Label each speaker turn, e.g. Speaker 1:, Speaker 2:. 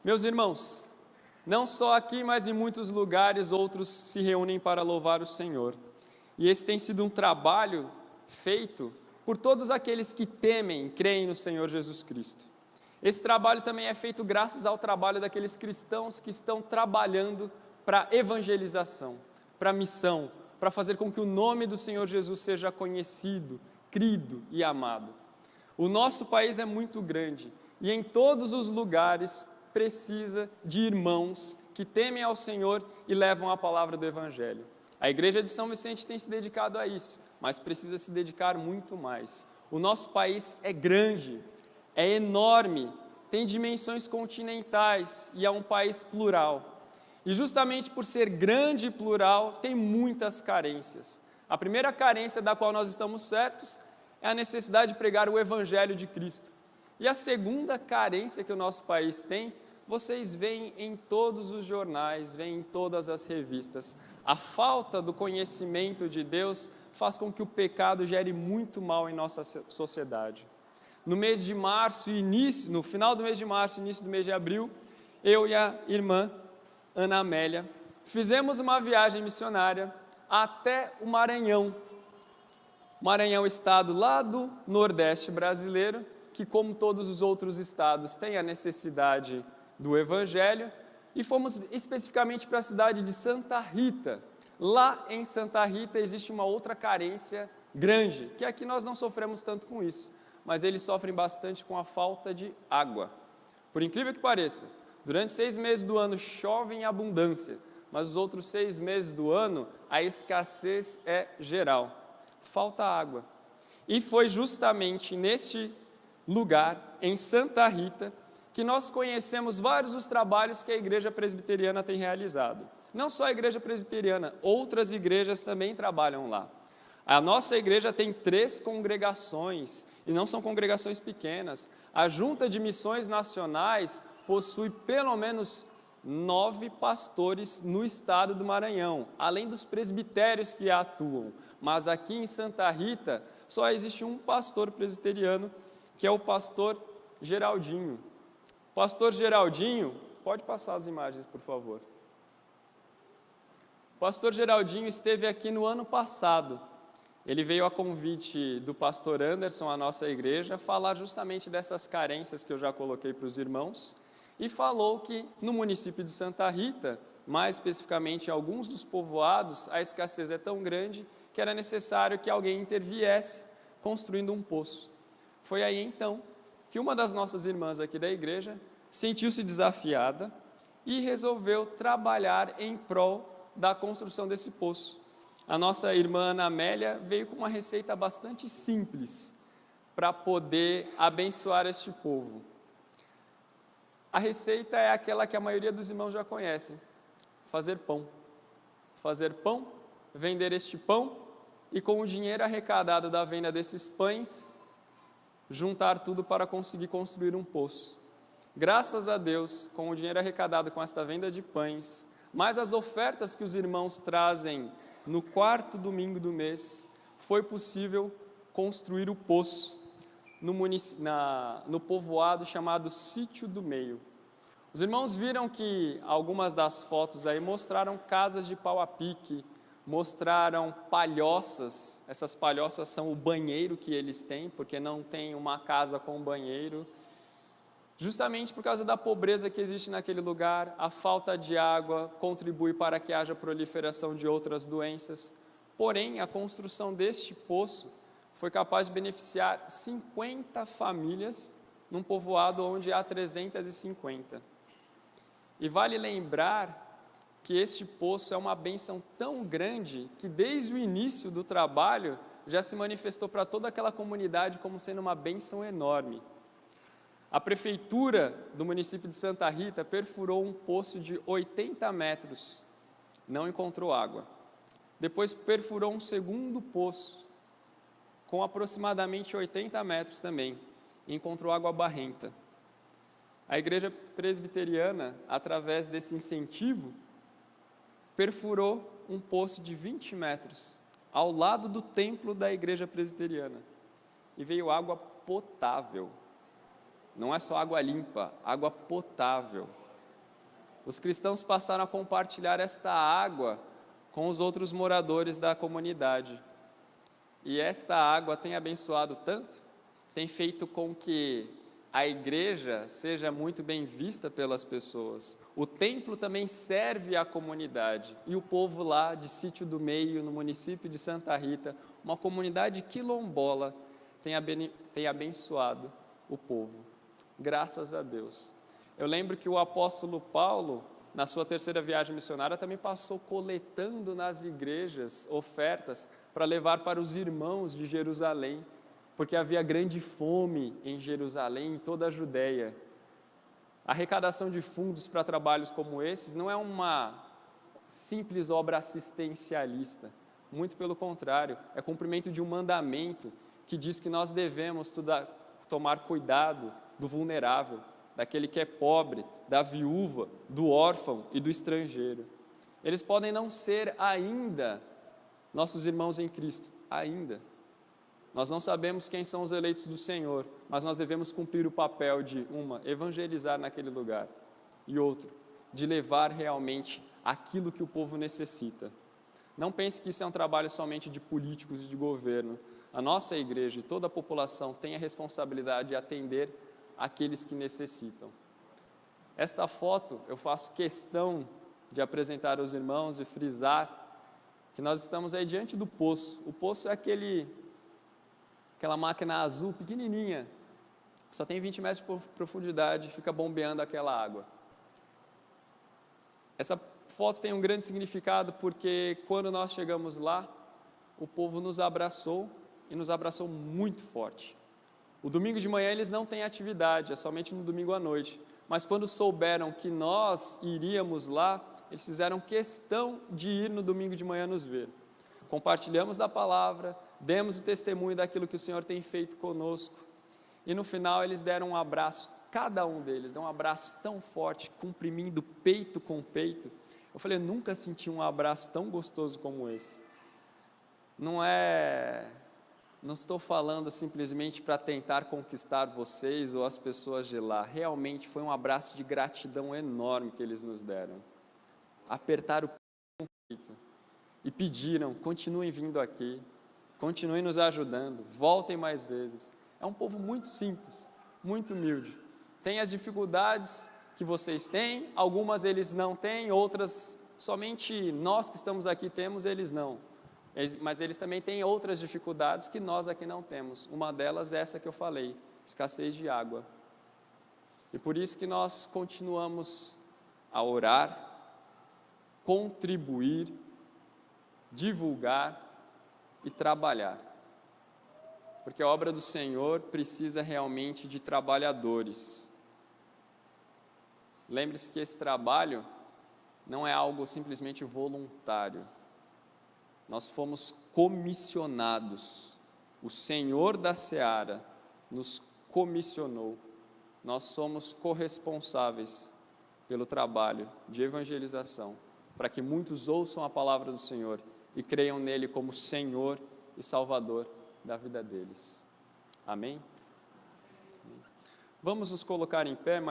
Speaker 1: Meus irmãos, não só aqui, mas em muitos lugares outros se reúnem para louvar o Senhor. E esse tem sido um trabalho feito por todos aqueles que temem e creem no Senhor Jesus Cristo. Esse trabalho também é feito graças ao trabalho daqueles cristãos que estão trabalhando para evangelização, para missão, para fazer com que o nome do Senhor Jesus seja conhecido, crido e amado. O nosso país é muito grande e em todos os lugares precisa de irmãos que temem ao Senhor e levam a palavra do Evangelho. A igreja de São Vicente tem se dedicado a isso, mas precisa se dedicar muito mais. O nosso país é grande, é enorme, tem dimensões continentais e é um país plural. E justamente por ser grande e plural, tem muitas carências. A primeira carência da qual nós estamos certos é a necessidade de pregar o Evangelho de Cristo. E a segunda carência que o nosso país tem, vocês veem em todos os jornais, veem em todas as revistas. A falta do conhecimento de Deus faz com que o pecado gere muito mal em nossa sociedade. No mês de março, no final do mês de março, início do mês de abril, eu e a irmã Ana Amélia fizemos uma viagem missionária até o Maranhão. Maranhão, estado lá do Nordeste brasileiro, que como todos os outros estados tem a necessidade do Evangelho, e fomos especificamente para a cidade de Santa Rita. Lá em Santa Rita existe uma outra carência grande, que aqui nós não sofremos tanto com isso, mas eles sofrem bastante com a falta de água. Por incrível que pareça, durante 6 meses do ano chove em abundância, mas os outros 6 meses do ano a escassez é geral. Falta água. E foi justamente neste lugar, em Santa Rita, que nós conhecemos vários dos trabalhos que a Igreja Presbiteriana tem realizado. Não só a Igreja Presbiteriana, outras igrejas também trabalham lá. A nossa igreja tem 3 congregações, e não são congregações pequenas. A Junta de Missões Nacionais possui pelo menos 9 pastores no estado do Maranhão, além dos presbitérios que atuam. Mas aqui em Santa Rita só existe um pastor presbiteriano, que é o pastor Geraldinho. Pastor Geraldinho, pode passar as imagens, por favor. O pastor Geraldinho esteve aqui no ano passado. Ele veio a convite do pastor Anderson, à nossa igreja, falar justamente dessas carências que eu já coloquei para os irmãos, e falou que no município de Santa Rita, mais especificamente em alguns dos povoados, a escassez é tão grande que era necessário que alguém interviesse construindo um poço. Foi aí então que uma das nossas irmãs aqui da igreja sentiu-se desafiada e resolveu trabalhar em prol da construção desse poço. A nossa irmã Ana Amélia veio com uma receita bastante simples para poder abençoar este povo. A receita é aquela que a maioria dos irmãos já conhecem: fazer pão. Fazer pão, vender este pão e com o dinheiro arrecadado da venda desses pães, juntar tudo para conseguir construir um poço. Graças a Deus, com o dinheiro arrecadado com esta venda de pães, mais as ofertas que os irmãos trazem no 4º domingo do mês, foi possível construir o poço no povoado chamado Sítio do Meio. Os irmãos viram que algumas das fotos aí mostraram casas de pau a pique, mostraram palhoças. Essas palhoças são o banheiro que eles têm, porque não tem uma casa com banheiro. Justamente por causa da pobreza que existe naquele lugar, a falta de água contribui para que haja proliferação de outras doenças. Porém, a construção deste poço foi capaz de beneficiar 50 famílias num povoado onde há 350. E vale lembrar que este poço é uma bênção tão grande que desde o início do trabalho já se manifestou para toda aquela comunidade como sendo uma bênção enorme. A prefeitura do município de Santa Rita perfurou um poço de 80 metros, não encontrou água. Depois perfurou um segundo poço, com aproximadamente 80 metros também, e encontrou água barrenta. A igreja presbiteriana, através desse incentivo, perfurou um poço de 20 metros, ao lado do templo da igreja presbiteriana, e veio água potável. Não é só água limpa, água potável. os cristãos passaram a compartilhar esta água com os outros moradores da comunidade. E esta água tem abençoado tanto, tem feito com que a igreja seja muito bem vista pelas pessoas. O templo também serve à comunidade. E o povo lá de Sítio do Meio, no município de Santa Rita, uma comunidade quilombola, tem abençoado o povo. Graças a Deus. Eu lembro que o apóstolo Paulo, na sua terceira viagem missionária, também passou coletando nas igrejas ofertas para levar para os irmãos de Jerusalém, porque havia grande fome em Jerusalém, em toda a Judéia. A arrecadação de fundos para trabalhos como esses não é uma simples obra assistencialista, muito pelo contrário, é cumprimento de um mandamento que diz que nós devemos tomar cuidado do vulnerável, daquele que é pobre, da viúva, do órfão e do estrangeiro. Eles podem não ser ainda nossos irmãos em Cristo, ainda. Nós não sabemos quem são os eleitos do Senhor, mas nós devemos cumprir o papel de, evangelizar naquele lugar, e outro, de levar realmente aquilo que o povo necessita. Não pense que isso é um trabalho somente de políticos e de governo. A nossa igreja e toda a população tem a responsabilidade de atender aqueles que necessitam. Esta foto eu faço questão de apresentar aos irmãos e frisar que nós estamos aí diante do poço. O poço é aquela máquina azul pequenininha, só tem 20 metros de profundidade, fica bombeando aquela água. Essa foto tem um grande significado porque quando nós chegamos lá, o povo nos abraçou e nos abraçou muito forte. O domingo de manhã eles não têm atividade, é somente no domingo à noite, mas quando souberam que nós iríamos lá, eles fizeram questão de ir no domingo de manhã nos ver. Compartilhamos da palavra, demos o testemunho daquilo que o Senhor tem feito conosco. E no final eles deram um abraço, cada um deles deu um abraço tão forte, comprimindo peito com peito. Eu falei, eu nunca senti um abraço tão gostoso como esse. Não estou falando simplesmente para tentar conquistar vocês ou as pessoas de lá. Realmente foi um abraço de gratidão enorme que eles nos deram. Apertaram o peito e pediram, continuem vindo aqui, continuem nos ajudando, voltem mais vezes. É um povo muito simples, muito humilde. Tem as dificuldades que vocês têm, algumas eles não têm, outras somente nós que estamos aqui temos, eles não. Mas eles também têm outras dificuldades que nós aqui não temos. Uma delas é essa que eu falei, escassez de água. E por isso que nós continuamos a orar, contribuir, divulgar e trabalhar. Porque a obra do Senhor precisa realmente de trabalhadores. Lembre-se que esse trabalho não é algo simplesmente voluntário. Nós fomos comissionados. O Senhor da Seara nos comissionou. Nós somos corresponsáveis pelo trabalho de evangelização, para que muitos ouçam a palavra do Senhor e creiam nele como Senhor e Salvador da vida deles. Amém? Vamos nos colocar em pé, mas